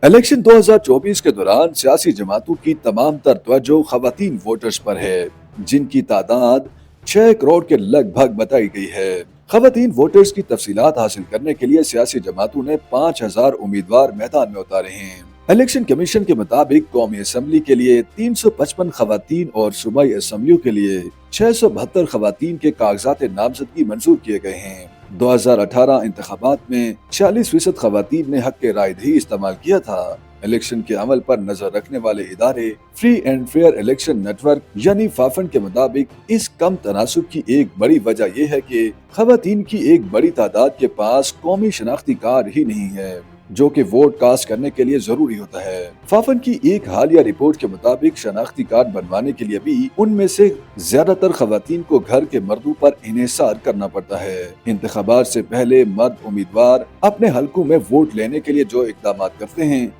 Election 2024 के दौरान सियासी जमातों की तमाम तर तवज्जो खवातीन वोटर्स पर है, जिनकी तादाद 6 करोड़ के लगभग बताई गई है। खवातीन वोटर्स की तफसीलात हासिल करने के लिए सियासी जमातों ने 5000 उम्मीदवार मैदान में उतारे हैं। इलेक्शन कमीशन के मुताबिक कौमी असम्बली के लिए 355 खवातीन और सूबाई असम्बलियों के लिए 672 खवातीन के कागजात नामजदगी मंजूर किए गए हैं। 2018 इंतखाबात में 46% खवातीन ने हक के राय दही इस्तेमाल किया था। इलेक्शन के अमल पर नजर रखने वाले इदारे free and fair election network यानी फाफन के मुताबिक इस कम तनासुब की एक बड़ी वजह यह है कि खवातीन की एक बड़ी तादाद के पास कौमी शनाख्ती कार्ड ही नहीं है, जो कि वोट कास्ट करने के लिए जरूरी होता है। फाफन की एक हालिया रिपोर्ट के मुताबिक शनाख्ती कार्ड बनवाने के लिए भी उनमें से ज्यादातर खवातीन को घर के मर्दों पर इन्हिसार करना पड़ता है। इंतखाबात से पहले मर्द उम्मीदवार अपने हलकों में वोट लेने के लिए जो इकदाम करते हैं,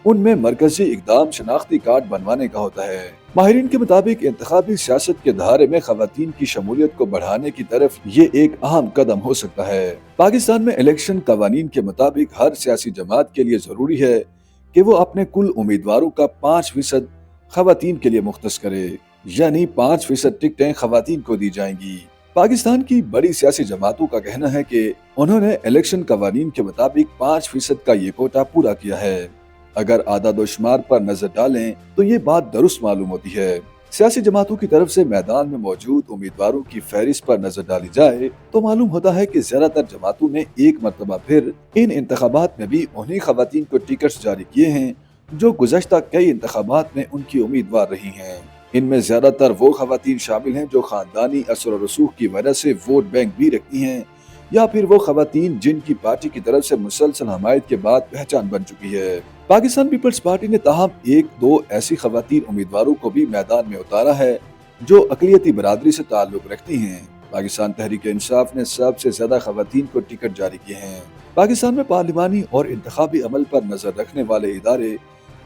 उनमें मरकजी इकदाम शनाख्ती कार्ड बनवाने का होता है। माहिरीन के मुताबिक इंतखाबी सियासत के धारे में खवातीन की शमूलियत को बढ़ाने की तरफ ये एक अहम कदम हो सकता है। पाकिस्तान में इलेक्शन कवानीन के मुताबिक हर सियासी जमात के लिए जरूरी है कि वो अपने कुल उम्मीदवारों का 5% खवातीन के लिए मुख्तस करे, यानी 5% टिकटें खवातीन को दी जाएंगी। पाकिस्तान की बड़ी सियासी जमातों का कहना है कि उन्होंने इलेक्शन कवानीन के मुताबिक 5% का ये कोटा पूरा किया है। अगर आदादोशुमार पर नजर डालें तो ये बात दुरुस्त मालूम होती है। सियासी जमातों की तरफ से मैदान में मौजूद उम्मीदवारों की फहरिस्त पर नजर डाली जाए तो मालूम होता है कि ज्यादातर जमातों ने एक मरतबा फिर इन इंतखाबात में भी उन्हीं खवातीन को टिकट्स जारी किए हैं जो गुज़श्ता कई इंतखाबात में उनकी उम्मीदवार रही हैं। इनमें ज्यादातर वो खवातीन शामिल हैं जो खानदानी असर और रसूख की वजह से वोट बैंक भी रखती हैं, या फिर वो खवातीन जिनकी पार्टी की तरफ से मुसलसल हमायत के बाद पहचान बन चुकी है। पाकिस्तान पीपल्स पार्टी ने ताहम 1-2 ऐसी खवातीन उम्मीदवारों को भी मैदान में उतारा है जो अकलियती बरादरी से ताल्लुक रखती हैं। पाकिस्तान तहरीक इंसाफ ने सबसे ज्यादा खवातीन को टिकट जारी किए हैं। पाकिस्तान में पार्लिमानी और इंतखाबी अमल पर नजर रखने वाले इदारे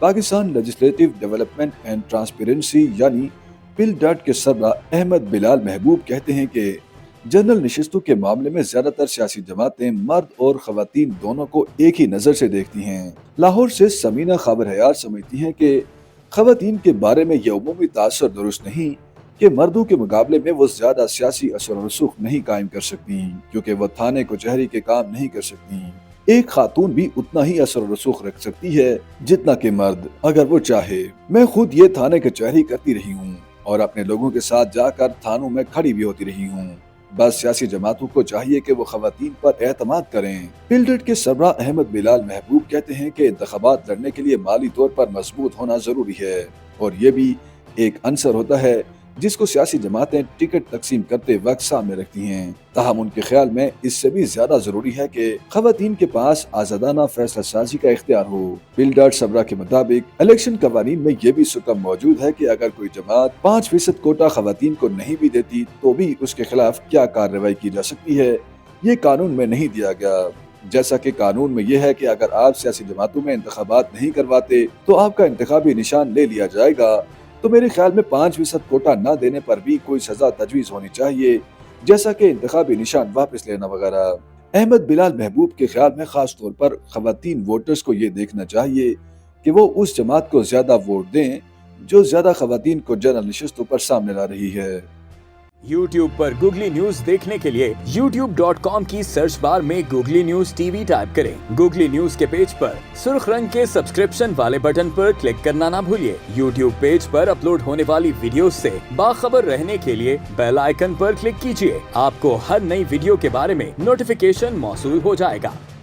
Pakistan legislative development and transparency यानी पिलडट के सरबरा अहमद बिलाल महबूब कहते हैं कि जनरल नशिस्तों के मामले में ज्यादातर सियासी जमातें मर्द और खवातीन दोनों को एक ही नजर से देखती हैं। लाहौर से समीना खाबर हयात समझती हैं कि खवातीन के बारे में यह उमूमी तासर दुरुस्त नहीं कि मर्दों के मुकाबले में वो ज्यादा सियासी असर और रसूख नहीं कायम कर सकती, क्योंकि वो थाने कचहरी के काम नहीं कर सकती। एक खातून भी उतना ही असर और रसूख रख सकती है जितना कि मर्द, अगर वो चाहे। मैं खुद ये थाने कचहरी करती रही हूँ और अपने लोगों के साथ जाकर थानों में खड़ी भी होती रही हूँ। बस सियासी जमातों को चाहिए कि वो खवातीन पर एतमाद करें। पिलडट के सरबरा अहमद बिलाल महबूब कहते हैं कि इंतखाबात लड़ने के लिए माली तौर पर मजबूत होना जरूरी है, और ये भी एक अंसर होता है जिसको सियासी जमातें टिकट तकसीम करते वक्त सामने रखती हैं। ताहम उनके ख्याल में इससे भी ज्यादा जरूरी है कि खवातीन के पास आजादाना फैसला साजी का इख्तियार हो। पिलडट सबरा के मुताबिक इलेक्शन कवानीन में ये भी सुकम मौजूद है कि अगर कोई जमात 5% कोटा खवातीन को नहीं भी देती तो भी उसके खिलाफ क्या कार्रवाई की जा सकती है, ये कानून में नहीं दिया गया। जैसा कि कानून में यह है कि अगर आप सियासी जमातों में इंतखाबात नहीं करवाते तो आपका इंतखाबी निशान ले लिया जाएगा। तो मेरे ख्याल में 5% कोटा न देने पर भी कोई सजा तजवीज होनी चाहिए, जैसा कि इंतखाबी निशान वापस लेना वगैरह। अहमद बिलाल महबूब के ख्याल में खास तौर पर खवातीन वोटर्स को ये देखना चाहिए कि वो उस जमात को ज्यादा वोट दें जो ज्यादा खवातीन को जनरल नशिस्तों पर सामने ला रही है। YouTube पर गूगली न्यूज देखने के लिए youtube.com की सर्च बार में गूगली न्यूज टीवी टाइप करें। गूगली न्यूज के पेज पर सुर्ख रंग के सब्सक्रिप्शन वाले बटन पर क्लिक करना ना भूलिए। YouTube पेज पर अपलोड होने वाली वीडियोस से बाखबर रहने के लिए बेल आइकन पर क्लिक कीजिए। आपको हर नई वीडियो के बारे में नोटिफिकेशन मौसूल हो जाएगा।